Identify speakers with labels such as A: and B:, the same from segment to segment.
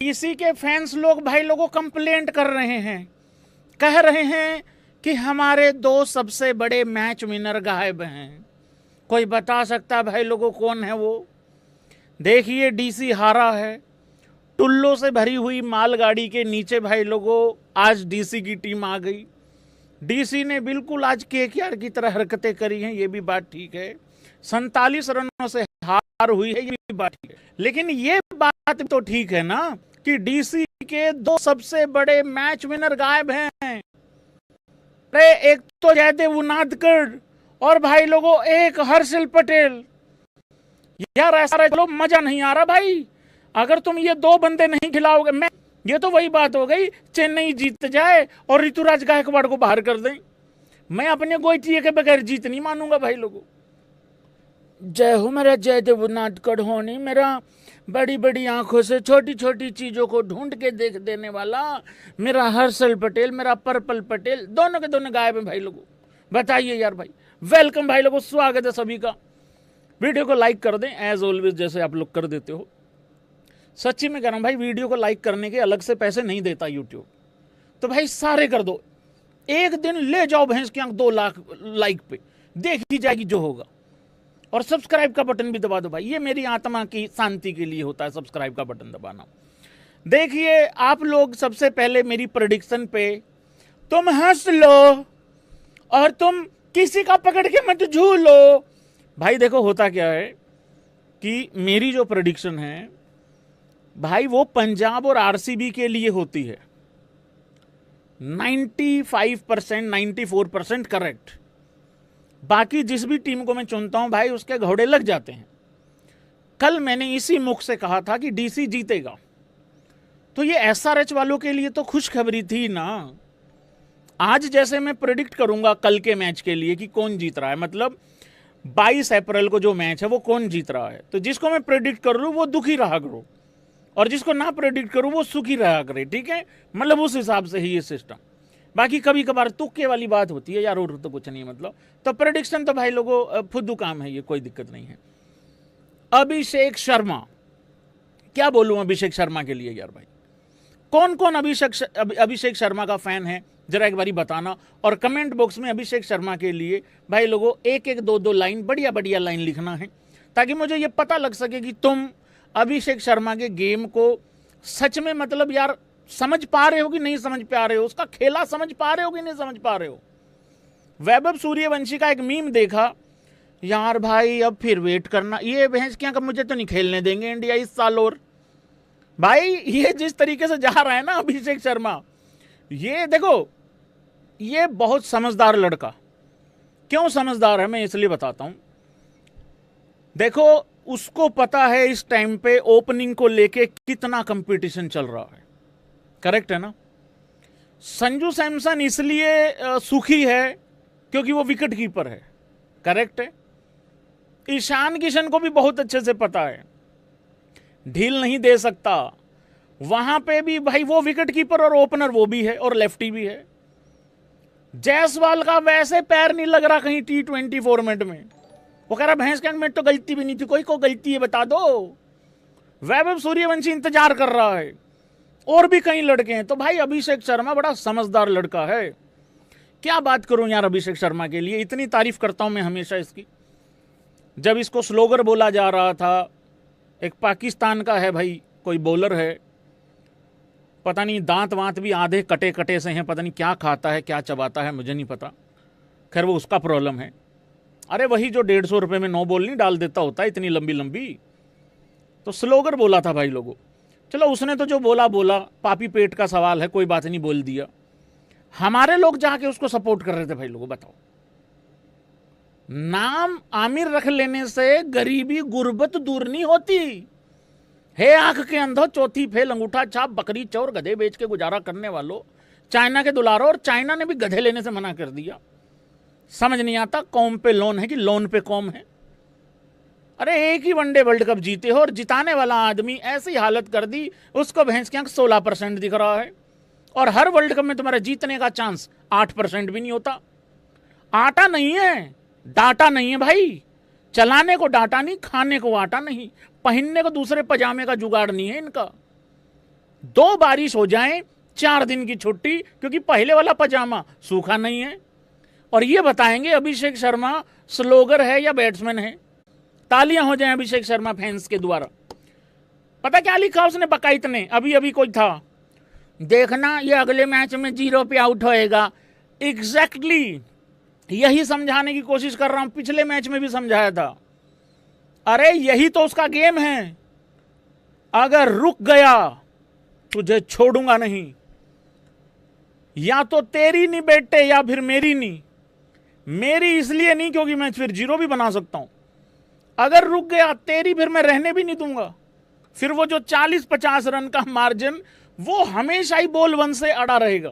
A: DC के fans लोग भाई लोगों कंप्लेंट कर रहे हैं, कह रहे हैं कि हमारे दो सबसे बड़े मैच विनर गायब हैं। कोई बता सकता भाई लोगों कौन है वो? देखिए डीसी हारा है। टुल्लों से भरी हुई मालगाड़ी के नीचे भाई लोगों आज डीसी की टीम आ गई। डीसी ने बिल्कुल आज केकेआर की तरह हरकतें करी हैं, ये भी बात ठीक है। 47 रनों से हार हुई है, ये भी बात ठीक है। लेकिन ये बात तो ठीक है ना कि डीसी के दो सबसे बड़े मैच विनर गायब हैं। अरे एक तो जयदेव उनादकर और भाई लोगों एक हर्षल पटेल। यार ऐसा चलो मजा नहीं आ रहा भाई। अगर तुम ये दो बंदे नहीं खिलाओगे, मैं ये तो वही बात हो गई, चेन्नई जीत जाए और ऋतुराज गायकवाड़ को बाहर कर दें। मैं अपने गोइटिये के बगैर जीत नहीं मानूंगा भाई लोगों। जय हो मेरा जयदेव उनादकर होनी, मेरा बड़ी बड़ी आंखों से छोटी छोटी चीजों को ढूंढ के देख देने वाला मेरा हर्षल पटेल, मेरा पर्पल पटेल, दोनों के दोनों गायब हैं भाई लोगों। बताइए यार भाई। वेलकम भाई लोगों, स्वागत है सभी का। वीडियो को लाइक कर दें एज ऑलवेज, जैसे आप लोग कर देते हो। सच्ची में कह रहा हूं भाई, वीडियो को लाइक करने के अलग से पैसे नहीं देता यूट्यूब, तो भाई सारे कर दो। एक दिन ले जाओ भैंस की आंख 2 लाख लाइक पे, देखी जाएगी जो होगा। और सब्सक्राइब का बटन भी दबा दो भाई, ये मेरी आत्मा की शांति के लिए होता है सब्सक्राइब का बटन दबाना। देखिए आप लोग सबसे पहले मेरी प्रेडिक्शन पे तुम हंस लो और तुम किसी का पकड़ के मत झूलो। भाई देखो होता क्या है कि मेरी जो प्रेडिक्शन है भाई वो पंजाब और आरसीबी के लिए होती है 95%, 94% करेक्ट। बाकी जिस भी टीम को मैं चुनता हूं भाई उसके घोड़े लग जाते हैं। कल मैंने इसी मुख से कहा था कि डीसी जीतेगा, तो ये एसआरएच वालों के लिए तो खुशखबरी थी ना। आज जैसे मैं प्रेडिक्ट करूंगा कल के मैच के लिए कि कौन जीत रहा है, मतलब 22 अप्रैल को जो मैच है वो कौन जीत रहा है, तो जिसको मैं प्रेडिक्ट कर लूं वो दुखी रहा करो और जिसको ना प्रेडिक्ट करूं वो सुखी रहा करे, ठीक है। मतलब उस हिसाब से ही ये सिस्टम। बाकी कभी कभार तुक्के वाली बात होती है यार, और तो कुछ नहीं मतलब। तो प्रेडिक्शन तो भाई लोगों फुद्दू काम है, ये कोई दिक्कत नहीं है। अभिषेक शर्मा, क्या बोलूं अभिषेक शर्मा के लिए यार भाई। कौन कौन अभिषेक शर्मा का फैन है जरा एक बारी बताना, और कमेंट बॉक्स में अभिषेक शर्मा के लिए भाई लोगों एक एक दो लाइन, बढ़िया बढ़िया लाइन लिखना है, ताकि मुझे ये पता लग सके कि तुम अभिषेक शर्मा के गेम को सच में मतलब यार समझ पा रहे हो कि नहीं समझ पा रहे हो, उसका खेला समझ पा रहे हो कि नहीं समझ पा रहे हो। वैभव सूर्यवंशी का एक मीम देखा यार भाई, अब फिर वेट करना, ये भैंस क्या, मुझे तो नहीं खेलने देंगे इंडिया इस साल। और भाई ये जिस तरीके से जा रहा है ना अभिषेक शर्मा, ये देखो ये बहुत समझदार लड़का। क्यों समझदार है मैं इसलिए बताता हूं। देखो उसको पता है इस टाइम पे ओपनिंग को लेके कितना कंपटीशन चल रहा है, करेक्ट है ना। संजू सैमसन इसलिए सुखी है क्योंकि वो विकेट कीपर है, करेक्ट है। ईशान किशन को भी बहुत अच्छे से पता है ढील नहीं दे सकता, वहां पे भी भाई वो विकेट कीपर और ओपनर वो भी है और लेफ्टी भी है। जायसवाल का वैसे पैर नहीं लग रहा कहीं T20 फॉर्मेट में, वो कह रहा भैंस के में तो गलती भी नहीं थी, कोई को गलती है बता दो। वैभव सूर्यवंशी इंतजार कर रहा है और भी कई लड़के हैं। तो भाई अभिषेक शर्मा बड़ा समझदार लड़का है। क्या बात करूं यार अभिषेक शर्मा के लिए, इतनी तारीफ करता हूं मैं हमेशा इसकी। जब इसको स्लोगर बोला जा रहा था, एक पाकिस्तान का है भाई कोई बॉलर है, पता नहीं दांत वांत भी आधे कटे कटे से हैं, पता नहीं क्या खाता है क्या चबाता है मुझे नहीं पता, खैर वो उसका प्रॉब्लम है। अरे वही जो 150 रुपये में 9 बॉल नहीं डाल देता होता इतनी लंबी लंबी, तो स्लोगर बोला था भाई लोगों। चलो उसने तो जो बोला बोला, पापी पेट का सवाल है, कोई बात नहीं बोल दिया। हमारे लोग जाके उसको सपोर्ट कर रहे थे भाई लोगों। बताओ, नाम आमिर रख लेने से गरीबी गुर्बत दूर नहीं होती। हे आंख के अंधो, चौथी फेल, अंगूठा छाप, बकरी चौर, गधे बेच के गुजारा करने वालों, चाइना के दुलारों। और चाइना ने भी गधे लेने से मना कर दिया। समझ नहीं आता कौम पे लोन है कि लोन पे कौम है। अरे एक ही वनडे वर्ल्ड कप जीते हो और जिताने वाला आदमी ऐसी हालत कर दी, उसको भैंस के आंख 16% दिख रहा है। और हर वर्ल्ड कप में तुम्हारा जीतने का चांस 8% भी नहीं होता। आटा नहीं है, डाटा नहीं है भाई। चलाने को डाटा नहीं, खाने को आटा नहीं, पहनने को दूसरे पजामे का जुगाड़ नहीं है इनका। 2 बारिश हो जाए, 4 दिन की छुट्टी, क्योंकि पहले वाला पजामा सूखा नहीं है। और ये बताएंगे अभिषेक शर्मा स्लोगर है या बैट्समैन है। तालियां हो जाएं अभिषेक शर्मा फैंस के द्वारा। पता क्या लिखा उसने बकायत ने, अभी अभी कोई था, देखना ये अगले मैच में 0 पे आउट होएगा। एग्जैक्टली यही समझाने की कोशिश कर रहा हूं, पिछले मैच में भी समझाया था। अरे यही तो उसका गेम है, अगर रुक गया तुझे छोड़ूंगा नहीं, या तो तेरी नहीं बेटे या फिर मेरी नहीं। मेरी इसलिए नहीं क्योंकि मैं फिर 0 भी बना सकता हूं, अगर रुक गया तेरी फिर मैं रहने भी नहीं दूंगा। फिर वो जो 40-50 रन का मार्जिन वो हमेशा ही बॉल 1 से अड़ा रहेगा,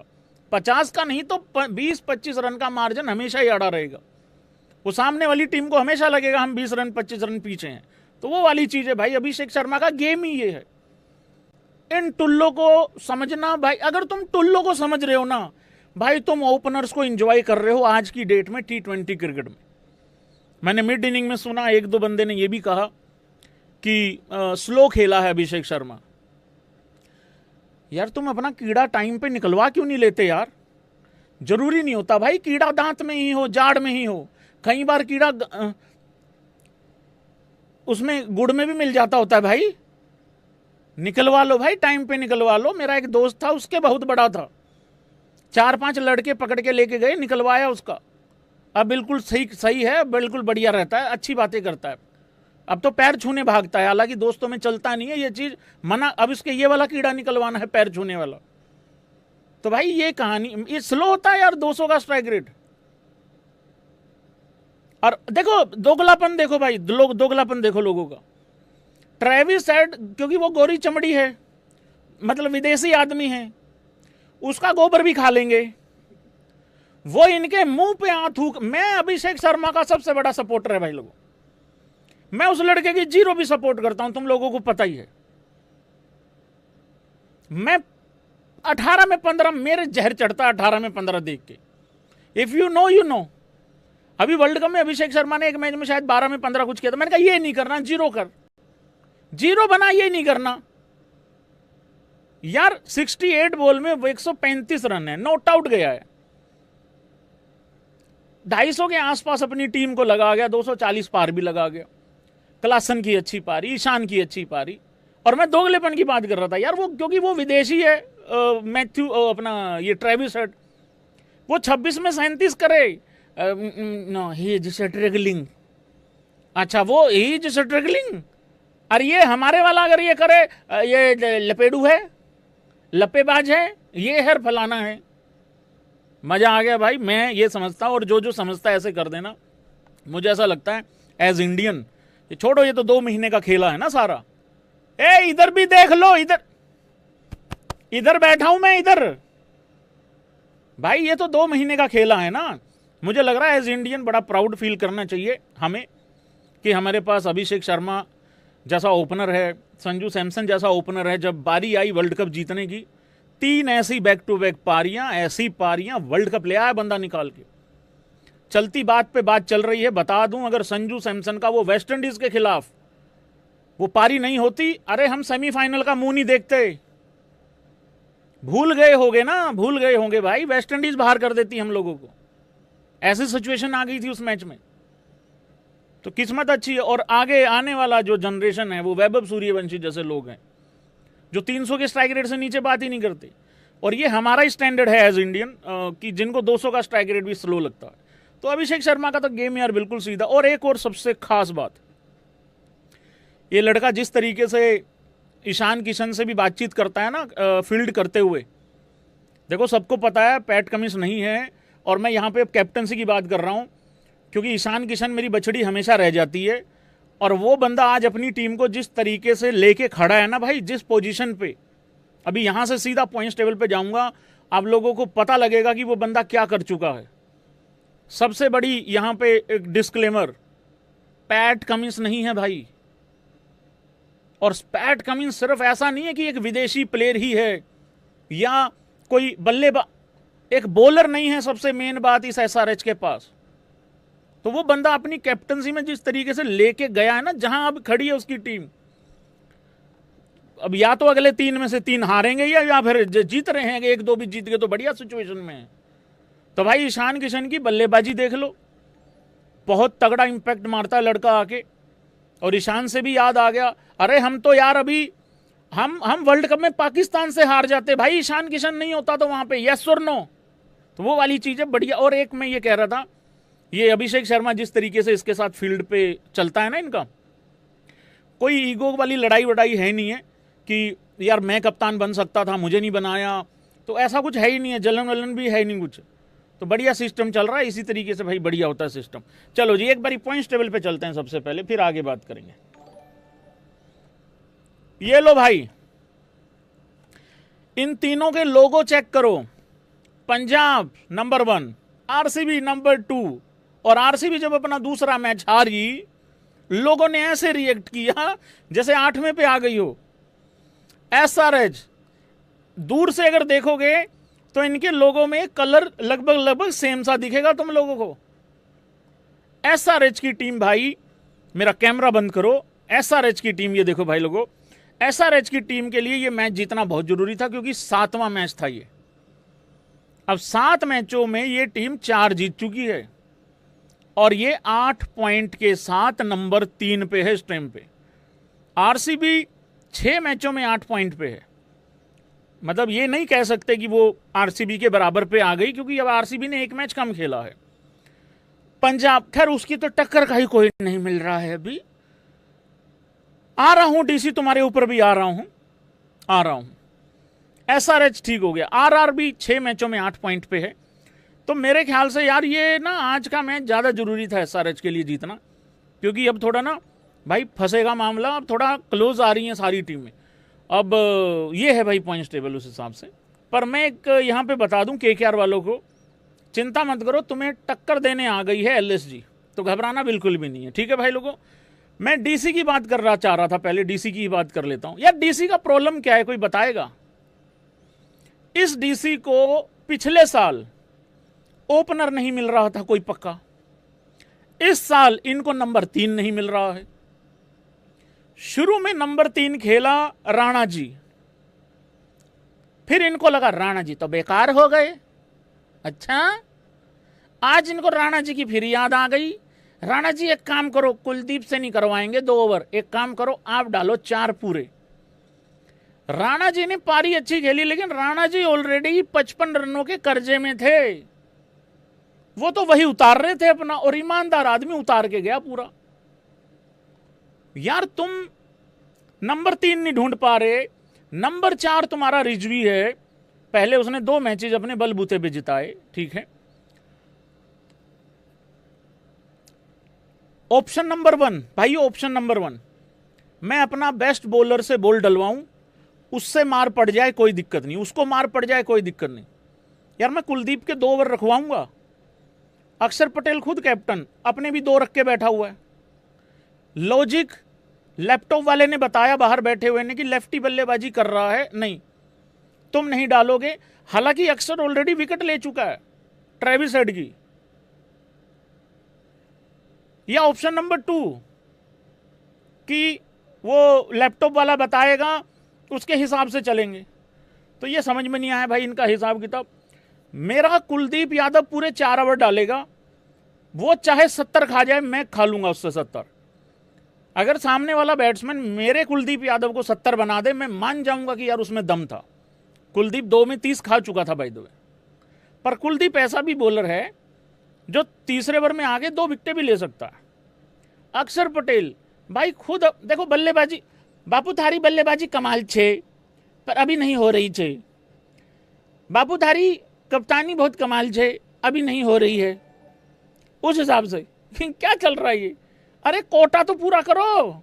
A: 50 का नहीं तो 20-25 रन का मार्जिन हमेशा ही अड़ा रहेगा। वो सामने वाली टीम को हमेशा लगेगा हम 20 रन 25 रन पीछे हैं। तो वो वाली चीज है भाई, अभिषेक शर्मा का गेम ही ये है। इन टुल्लों को समझना भाई, अगर तुम टुल्लों को समझ रहे हो ना भाई, तुम ओपनर्स को एंजॉय कर रहे हो आज की डेट में T20 क्रिकेट में। मैंने मिड इनिंग में सुना 1-2 बंदे ने ये भी कहा कि स्लो खेला है अभिषेक शर्मा। यार तुम अपना कीड़ा टाइम पे निकलवा क्यों नहीं लेते यार? जरूरी नहीं होता भाई कीड़ा दांत में ही हो, जाड़ में ही हो, कई बार कीड़ा उसमें गुड़ में भी मिल जाता होता है भाई। निकलवा लो भाई, टाइम पे निकलवा लो। मेरा एक दोस्त था, उसके बहुत बड़ा था, 4-5 लड़के पकड़ के लेके गए, निकलवाया उसका। अब बिल्कुल सही है, बिल्कुल बढ़िया रहता है, अच्छी बातें करता है। अब तो पैर छूने भागता है, हालांकि दोस्तों में चलता नहीं है ये चीज, मना। अब इसके ये वाला कीड़ा निकलवाना है, पैर छूने वाला। तो भाई ये कहानी, ये स्लो होता है यार 200 का स्ट्राइक रेट। और देखो दोगलापन, देखो भाई दोगलापन देखो लोगों का। ट्रेविस हेड, क्योंकि वो गोरी चमड़ी है, मतलब विदेशी आदमी है, उसका गोबर भी खा लेंगे। वो इनके मुंह पे थूक। मैं अभिषेक शर्मा का सबसे बड़ा सपोर्टर है भाई लोगों, मैं उस लड़के की 0 भी सपोर्ट करता हूं, तुम लोगों को पता ही है। मैं 18 में 15 मेरे जहर चढ़ता 18 में 15 देख के। If you know you know. अभी वर्ल्ड कप में अभिषेक शर्मा ने एक मैच में शायद 12 में 15 कुछ किया था, मैंने कहा ये नहीं करना, 0 कर, 0 बना, ये नहीं करना यार। 68 बॉल में वो 135 रन है, नॉट आउट गया है। 250 के आसपास अपनी टीम को लगा गया, 240 पार भी लगा गया। क्लासन की अच्छी पारी, ईशान की अच्छी पारी। और मैं दोगलेपन की बात कर रहा था यार, वो क्योंकि वो विदेशी है, मैथ्यू अपना ये ट्रेविस हेड, वो 26 में 37 करे। No he is struggling. अच्छा वो ही इज स्ट्रगलिंग। अरे ये हमारे वाला अगर ये करे, ये लपेडू है, लपेबाज है, ये है फलाना है। मजा आ गया भाई। मैं ये समझता हूं, और जो समझता है ऐसे कर देना। मुझे ऐसा लगता है एज इंडियन, ये छोड़ो, ये तो 2 महीने का खेला है ना सारा। इधर भी देख लो, इधर बैठा हूं मैं, इधर भाई ये तो 2 महीने का खेला है ना। मुझे लग रहा है एज इंडियन बड़ा प्राउड फील करना चाहिए हमें कि हमारे पास अभिषेक शर्मा जैसा ओपनर है, संजू सैमसन जैसा ओपनर है। जब बारी आई वर्ल्ड कप जीतने की, 3 ऐसी बैक टू बैक पारियां, ऐसी पारियां वर्ल्ड कप ले आया बंदा निकाल के। चलती बात पे बात चल रही है, बता दूं, अगर संजू सैमसन का वो वेस्ट इंडीज के खिलाफ वो पारी नहीं होती, अरे हम सेमीफाइनल का मुंह नहीं देखते। भूल गए होंगे ना, भूल गए होंगे भाई, वेस्ट इंडीज बाहर कर देती हम लोगों को। ऐसी सिचुएशन आ गई थी उस मैच में। तो किस्मत अच्छी है। और आगे आने वाला जो जनरेशन है वो वैभव सूर्यवंशी जैसे लोग हैं जो 300 के स्ट्राइक रेट से नीचे बात ही नहीं करते। और ये हमारा स्टैंडर्ड है एज इंडियन कि जिनको 200 का स्ट्राइक रेट भी स्लो लगता है। तो अभिषेक शर्मा का तो गेम यार बिल्कुल सीधा। और एक और सबसे खास बात, ये लड़का जिस तरीके से ईशान किशन से भी बातचीत करता है ना फील्ड करते हुए, देखो सबको पता है पैट कमिंस नहीं है, और मैं यहाँ पे कैप्टनसी की बात कर रहा हूँ क्योंकि ईशान किशन मेरी बछड़ी हमेशा रह जाती है। और वो बंदा आज अपनी टीम को जिस तरीके से लेके खड़ा है ना भाई, जिस पोजीशन पे, अभी यहाँ से सीधा पॉइंट्स टेबल पे जाऊंगा, आप लोगों को पता लगेगा कि वो बंदा क्या कर चुका है। सबसे बड़ी यहाँ पे एक डिस्क्लेमर, पैट कमिंस नहीं है भाई। और पैट कमिंस सिर्फ ऐसा नहीं है कि एक विदेशी प्लेयर ही है या कोई बल्लेबाज, एक बॉलर नहीं है। सबसे मेन बात इस एसआरएच के पास, तो वो बंदा अपनी कैप्टनसी में जिस तरीके से लेके गया है ना, जहां अब खड़ी है उसकी टीम, अब या तो अगले 3 में से 3 हारेंगे या फिर जीत रहे हैं, 1-2 भी जीत गए तो बढ़िया सिचुएशन में है। तो भाई ईशान किशन की बल्लेबाजी देख लो, बहुत तगड़ा इंपैक्ट मारता है लड़का आके। और ईशान से भी याद आ गया, अरे हम तो यार अभी हम वर्ल्ड कप में पाकिस्तान से हार जाते भाई, ईशान किशन नहीं होता तो वहां पे, यस और नो। तो वो वाली चीज है बढ़िया। और एक मैं ये कह रहा था, ये अभिषेक शर्मा जिस तरीके से इसके साथ फील्ड पे चलता है ना, इनका कोई ईगो वाली लड़ाई वड़ाई है नहीं है कि यार मैं कप्तान बन सकता था मुझे नहीं बनाया, तो ऐसा कुछ है ही नहीं है, जलन वलन भी है नहीं कुछ। तो बढ़िया सिस्टम चल रहा है, इसी तरीके से भाई बढ़िया होता है सिस्टम। चलो जी एक बारी पॉइंट्स टेबल पे चलते हैं सबसे पहले, फिर आगे बात करेंगे। ये लो भाई, इन तीनों के लोगो चेक करो। Punjab number 1, RCB number 2। और आरसीबी जब अपना दूसरा मैच हारी, लोगों ने ऐसे रिएक्ट किया जैसे 8वें पे आ गई हो। एसआरएच दूर से अगर देखोगे तो इनके लोगों में कलर लगभग सेम सा दिखेगा तुम लोगों को। एसआरएच की टीम भाई, मेरा कैमरा बंद करो, एसआरएच की टीम ये देखो भाई लोगों, एसआरएच की टीम के लिए ये मैच जीतना बहुत जरूरी था क्योंकि 7वां मैच था ये। अब 7 मैचों में ये टीम 4 जीत चुकी है और ये 8 पॉइंट के साथ नंबर 3 पे है इस टाइम पे। आरसीबी 6 मैचों में 8 पॉइंट पे है, मतलब ये नहीं कह सकते कि वो आरसीबी के बराबर पे आ गई क्योंकि अब आरसीबी ने 1 मैच कम खेला है। पंजाब खैर उसकी तो टक्कर का ही कोई नहीं मिल रहा है अभी। आ रहा हूं डीसी, तुम्हारे ऊपर भी आ रहा हूं। एसआरएच ठीक हो गया, आरआरबी 6 मैचों में 8 पॉइंट पे है। तो मेरे ख्याल से यार ये ना आज का मैच ज्यादा जरूरी था एसआरएच के लिए जीतना, क्योंकि अब थोड़ा ना भाई फंसेगा मामला, अब थोड़ा क्लोज आ रही है सारी टीमें। अब ये है भाई पॉइंट्स टेबल उस हिसाब से। पर मैं एक यहां पे बता दूं केकेआर वालों को, चिंता मत करो, तुम्हें टक्कर देने आ गई है एलएसजी, तो घबराना बिल्कुल भी नहीं है, ठीक है भाई लोगों। मैं डीसी की बात चाह रहा था, पहले डीसी की बात कर लेता हूं। यार डीसी का प्रॉब्लम क्या है, कोई बताएगा? इस डीसी को पिछले साल ओपनर नहीं मिल रहा था कोई पक्का, इस साल इनको नंबर 3 नहीं मिल रहा है। शुरू में नंबर 3 खेला राणा जी, फिर इनको लगा राणा जी तो बेकार हो गए। अच्छा, आज इनको राणा जी की फिर याद आ गई। राणा जी एक काम करो, कुलदीप से नहीं करवाएंगे 2 ओवर, एक काम करो आप डालो 4 पूरे। राणा जी ने पारी अच्छी खेली, लेकिन राणा जी ऑलरेडी 55 रनों के कर्जे में थे, वो तो वही उतार रहे थे अपना, और ईमानदार आदमी उतार के गया पूरा। यार तुम नंबर 3 नहीं ढूंढ पा रहे, नंबर 4 तुम्हारा रिजवी है, पहले उसने 2 मैचेस अपने बलबूते पे जिताए, ठीक है। ऑप्शन नंबर 1 भाई, ऑप्शन नंबर 1, मैं अपना बेस्ट बॉलर से बॉल डलवाऊं, उससे मार पड़ जाए कोई दिक्कत नहीं, उसको मार पड़ जाए कोई दिक्कत नहीं। यार मैं कुलदीप के 2 ओवर रखवाऊंगा, अक्षर पटेल खुद कैप्टन अपने भी 2 रख के बैठा हुआ है। लॉजिक लैपटॉप वाले ने बताया बाहर बैठे हुए ने कि लेफ्टी बल्लेबाजी कर रहा है, नहीं तुम नहीं डालोगे। हालांकि अक्षर ऑलरेडी विकेट ले चुका है ट्रेविस हेड की। या ऑप्शन नंबर 2 कि वो लैपटॉप वाला बताएगा उसके हिसाब से चलेंगे। तो ये समझ में नहीं आया भाई इनका हिसाब किताब। मेरा कुलदीप यादव पूरे 4 ओवर डालेगा, वो चाहे 70 खा जाए, मैं खा लूंगा उससे 70। अगर सामने वाला बैट्समैन मेरे कुलदीप यादव को 70 बना दे, मैं मान जाऊंगा कि यार उसमें दम था। कुलदीप 2 में 30 खा चुका था भाई 2 में। पर कुलदीप ऐसा भी बॉलर है जो तीसरे ओवर में आगे 2 विकेटें भी ले सकता है। अक्षर पटेल भाई खुद देखो बल्लेबाजी, बापू थारी बल्लेबाजी कमाल छे, पर अभी नहीं हो रही छे। बापू थारी कप्तानी बहुत कमाल छे, अभी नहीं हो रही है। उस हिसाब से क्या चल रहा है ये? अरे कोटा तो पूरा करो।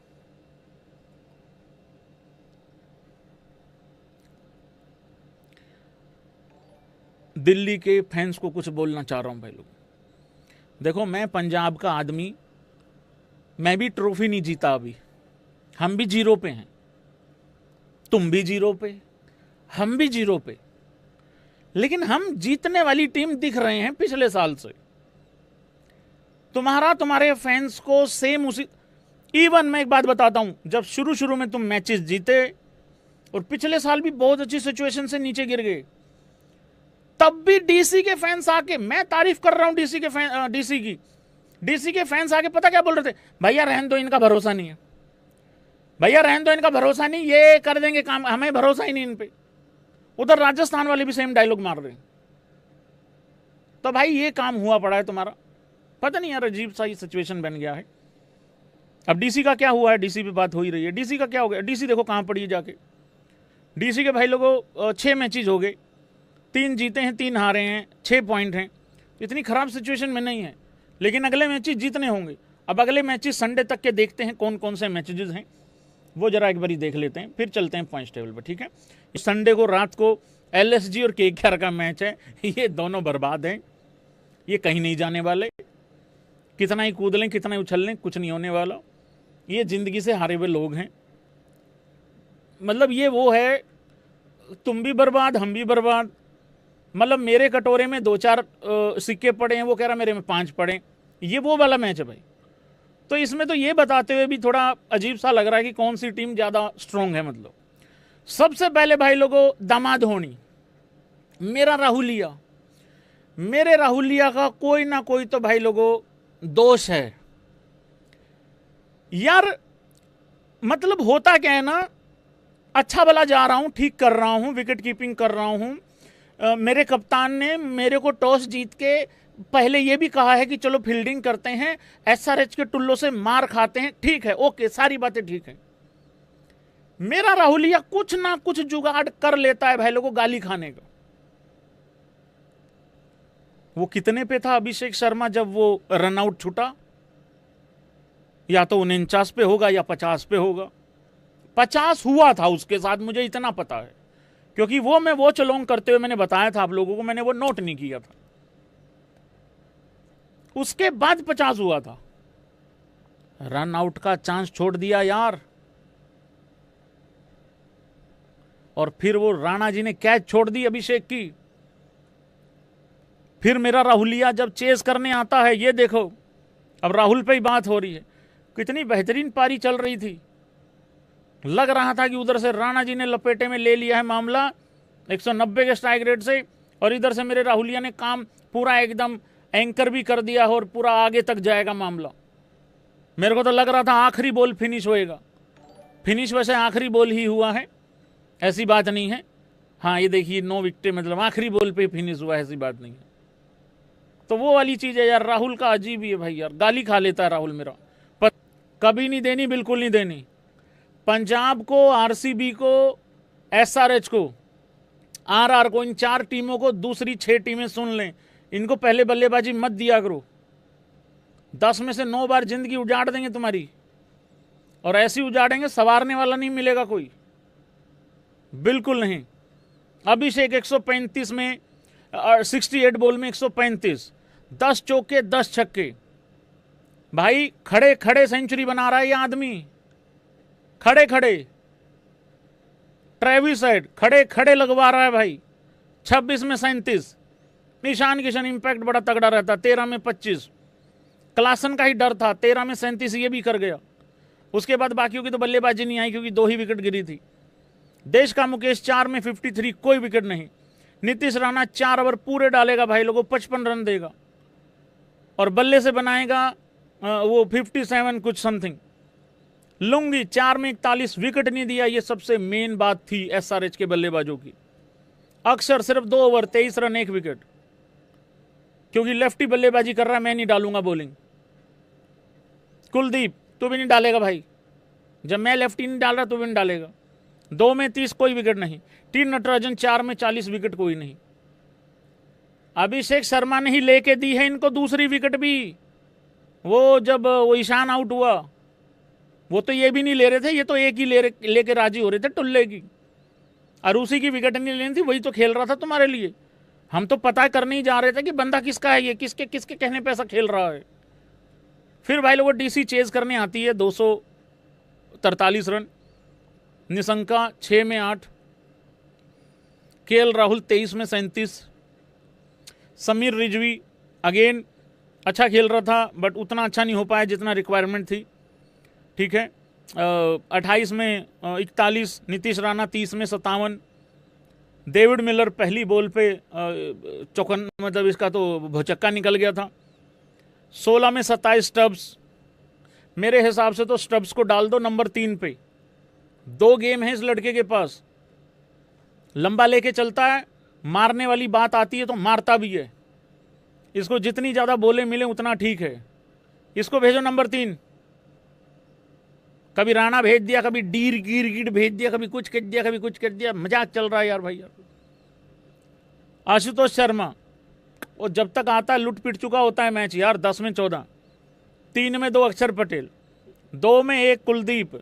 A: दिल्ली के फैंस को कुछ बोलना चाह रहा हूं भाई लोग। देखो मैं पंजाब का आदमी, मैं भी ट्रॉफी नहीं जीता अभी, हम भी 0 पे हैं, तुम भी 0 पे, हम भी 0 पे, लेकिन हम जीतने वाली टीम दिख रहे हैं पिछले साल से। तुम्हारे फैंस को सेम उसी, इवन मैं एक बात बताता हूं, जब शुरू में तुम मैचेस जीते और पिछले साल भी बहुत अच्छी सिचुएशन से नीचे गिर गए, तब भी डीसी के फैंस आके, मैं तारीफ कर रहा हूं डीसी के फैंस आके पता क्या बोल रहे थे, भैया रहने दो, इनका भरोसा नहीं है, भैया रहने दो, इनका भरोसा नहीं, ये कर देंगे काम, हमें भरोसा ही नहीं इन पे। उधर राजस्थान वाले भी सेम डायलॉग मार रहे हैं। तो भाई ये काम हुआ पड़ा है तुम्हारा, पता नहीं यार, अजीब सा ये सिचुएशन बन गया है। अब डीसी का क्या हुआ है, डीसी पे बात हो ही रही है, डीसी का क्या हो गया, डीसी देखो कहां पड़ी है जाके। डीसी के भाई लोगों 6 मैचेज हो गए, 3 जीते हैं 3 हारे हैं, 6 पॉइंट हैं, इतनी खराब सिचुएशन में नहीं है, लेकिन अगले मैचेज जीतने होंगे। अब अगले मैचेज संडे तक के देखते हैं कौन कौन से मैचेज हैं, वो जरा एक बारी देख लेते हैं, फिर चलते हैं पॉइंट्स टेबल पर, ठीक है। संडे को रात को एलएसजी और केकेआर का मैच है, ये दोनों बर्बाद हैं, ये कहीं नहीं जाने वाले, कितना ही कूद लें कितना ही उछल लें कुछ नहीं होने वाला, ये जिंदगी से हारे हुए लोग हैं। मतलब ये वो है, तुम भी बर्बाद हम भी बर्बाद, मतलब मेरे कटोरे में 2-4 सिक्के पड़े हैं, वो कह रहा मेरे में 5 पड़े, ये वो वाला मैच है भाई। तो इसमें तो ये बताते हुए भी थोड़ा अजीब सा लग रहा है कि कौन सी टीम ज़्यादा स्ट्रोंग है। मतलब सबसे पहले भाई लोगों दामाद होनी, मेरा राहुलिया, मेरे राहुलिया का कोई ना कोई तो भाई लोगों दोष है यार। मतलब होता क्या है ना, अच्छा भला जा रहा हूं, ठीक कर रहा हूं, विकेट कीपिंग कर रहा हूं, मेरे कप्तान ने मेरे को टॉस जीत के पहले ये भी कहा है कि चलो फील्डिंग करते हैं, एसआरएच के टुल्लों से मार खाते हैं, ठीक है, ओके, सारी बातें ठीक है। मेरा राहुलिया कुछ ना कुछ जुगाड़ कर लेता है भाई लोगों गाली खाने का। वो कितने पे था अभिषेक शर्मा जब वो रनआउट छूटा, या तो 49 पे होगा या 50 पे होगा, 50 हुआ था उसके साथ, मुझे इतना पता है, क्योंकि वो मैं वो चलोंग करते हुए मैंने बताया था आप लोगों को, मैंने वो नोट नहीं किया था। उसके बाद 50 हुआ था, रन आउट का चांस छोड़ दिया यार, और फिर वो राणा जी ने कैच छोड़ दी अभिषेक की। फिर मेरा राहुलिया जब चेस करने आता है, ये देखो अब राहुल पे ही बात हो रही है, कितनी बेहतरीन पारी चल रही थी, लग रहा था कि उधर से राणा जी ने लपेटे में ले लिया है मामला 190 के स्ट्राइक रेट से, और इधर से मेरे राहुलिया ने काम पूरा एकदम एंकर भी कर दिया और पूरा आगे तक जाएगा मामला। मेरे को तो लग रहा था आखिरी बॉल फिनिश होएगा, फिनिश वैसे आखिरी बॉल ही हुआ है, ऐसी बात नहीं है। हाँ ये देखिए 9 विकेट, मतलब आखिरी बॉल पे फिनिश हुआ है, ऐसी बात नहीं है। तो वो वाली चीज़ है यार, राहुल का अजीब ही है भाई यार, गाली खा लेता है राहुल मेरा, पर कभी नहीं देनी, बिल्कुल नहीं देनी। पंजाब को, आरसीबी को, एसआरएच को, आरआर को, इन 4 टीमों को दूसरी 6 टीमें सुन लें, इनको पहले बल्लेबाजी मत दिया करो, 10 में से 9 बार जिंदगी उजाड़ देंगे तुम्हारी, और ऐसी उजाड़ेंगे सवारने वाला नहीं मिलेगा कोई, बिल्कुल नहीं। अभिषेक 135 में 68 बॉल में 135, 10 चौके 10 छक्के, भाई खड़े खड़े सेंचुरी बना रहा है ये आदमी, खड़े खड़े। ट्रेविस हेड खड़े खड़े लगवा रहा है भाई, 26 में 37। ईशान किशन इंपैक्ट बड़ा तगड़ा रहता, 13 में 25। क्लासन का ही डर था, 13 में 37 ये भी कर गया। उसके बाद बाकियों की तो बल्लेबाजी नहीं आई क्योंकि 2 ही विकेट गिरी थी। देश का मुकेश 4 में 53, कोई विकेट नहीं। नीतीश राणा 4 ओवर पूरे डालेगा भाई लोगों, 55 रन देगा और बल्ले से बनाएगा वो 57 कुछ समथिंग। लुंगी 4 में 41, विकेट नहीं दिया, ये सबसे मेन बात थी एसआरएच के बल्लेबाजों की। अक्षर सिर्फ 2 ओवर 23 रन 1 विकेट, क्योंकि लेफ्टी बल्लेबाजी कर रहा है, मैं नहीं डालूंगा बॉलिंग। कुलदीप तू भी नहीं डालेगा भाई, जब मैं लेफ्टी नहीं डाल रहा तू भी नहीं डालेगा। 2 में 30, कोई विकेट नहीं। टी नटराजन 4 में 40, विकेट कोई नहीं। अभिषेक शर्मा ने ही लेके दी है इनको दूसरी विकेट भी, वो जब वो ईशान आउट हुआ वो तो ये भी नहीं ले रहे थे, ये तो एक ही लेके राजी हो रहे थे टुल्ले की। अरूसी की विकेट नहीं लेनी थी, वही तो खेल रहा था तुम्हारे लिए। हम तो पता करने ही जा रहे थे कि बंदा किसका है, ये किसके किसके कहने पे ऐसा खेल रहा है। फिर भाई लोगों डीसी चेज करने आती है, 243 रन। निशंका 6 में 8, केएल राहुल 23 में 37। समीर रिजवी अगेन अच्छा खेल रहा था, बट उतना अच्छा नहीं हो पाया जितना रिक्वायरमेंट थी, ठीक है। 28 में 41, नीतीश राणा 30 में 57, डेविड मिलर पहली बॉल पे चौकन, मतलब इसका तो भौचक्का निकल गया था। 16 में 27 स्टब्स। मेरे हिसाब से तो स्टब्स को डाल दो नंबर 3 पे। 2 गेम है इस लड़के के पास, लंबा लेके चलता है, मारने वाली बात आती है तो मारता भी है। इसको जितनी ज़्यादा बोले मिले उतना ठीक है। इसको भेजो नंबर 3। कभी राणा भेज दिया, कभी डीर गिर गिर भेज दिया, कभी कुछ कर दिया, कभी कुछ कर दिया। मजाक चल रहा है यार भाई यार। आशुतोष शर्मा, वो जब तक आता है लुट पिट चुका होता है मैच यार। 10 में 14, 3 में 2 अक्षर पटेल, 2 में 1 कुलदीप,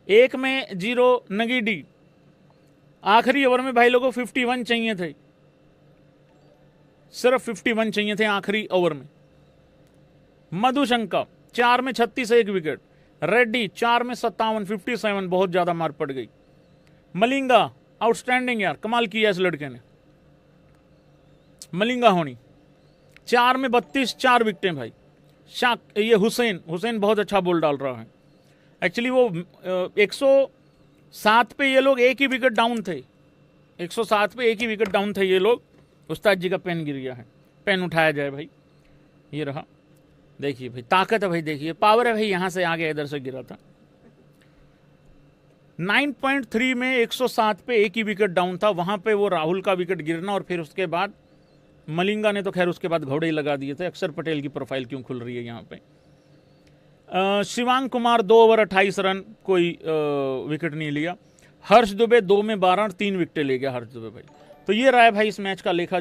A: 1 में 0 नगीडी। आखिरी ओवर में भाई लोगों 51 चाहिए थे, सिर्फ 51 चाहिए थे आखिरी ओवर में। मधुशंका 4 में 36, 1 विकेट। रेड्डी 4 में 57, 57, बहुत ज्यादा मार पड़ गई। मलिंगा आउटस्टैंडिंग यार, कमाल किया इस लड़के ने। मलिंगा होनी 4 में 32, 4 विकेटें भाई। ये हुसैन बहुत अच्छा बॉल डाल रहा है। एक्चुअली वो 107 पे ये लोग एक ही विकेट डाउन थे। 107 पे एक ही विकेट डाउन थे ये लोग। उस्ताद जी का पेन गिर गया है, पेन उठाया जाए भाई। ये रहा, देखिए भाई, ताकत है भाई, देखिए पावर है भाई। यहां से आ गया, इधर से गिरा था। 9.3 में 107 पे एक ही विकेट डाउन था। वहां पे वो राहुल का विकेट गिरना, और फिर उसके बाद मलिंगा ने तो खैर उसके बाद घोड़े ही लगा दिए थे। अक्षर पटेल की प्रोफाइल क्यों खुल रही है यहाँ पे। शिवांग कुमार 2 ओवर 28 रन, कोई विकेट नहीं लिया। हर्ष दुबे 2 में 12, 3 विकेटें ले गया हर्ष दुबे भाई। तो ये रहा है भाई इस मैच का लेखा जो